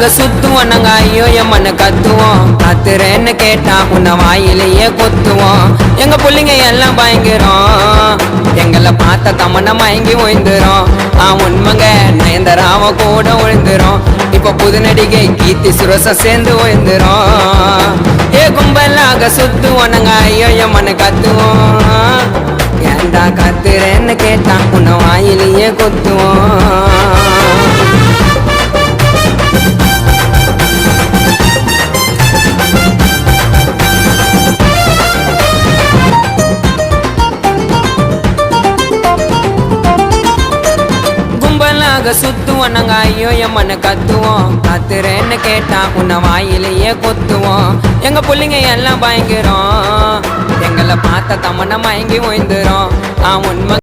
கும்பலாக சுத்துவோம் நாங்க ஐயோ எம்மன்னு கத்துவோம். கத்துறேன்னு கேட்டா உன்னை வாயிலேயே கொத்துவோம். எங்க புள்ளிங்க எல்லாம் பயங்கரம், எங்களை பார்த்த தமன மயங்கி ஓய்ந்துரும். உண்மைங்க நயன்தராவ கூட விழுந்துரும். இப்ப புது நடிகை கீர்த்தி சுரசம் சேர்ந்து ஓய்ந்துரும். ஏ கும்பலாக சுத்துவோம் நாங்க ஐயோ எம்மன்னு கத்துவோம். ஏண்டா கத்துறேன்னு கேட்டா உன்னை வாயிலேயே கொத்துவோம். சுத்துவோம் நாங்க ஐயோ எம்மன்னு கத்துவோம். கத்துறேன்னு கேட்டா உன்னை வாயிலேயே கொத்துவோம். எங்க புள்ளிங்க எல்லாம் பயங்கரம், எங்களை பார்த்த தமன மயங்கி ஓய்ந்துரும். உண்மை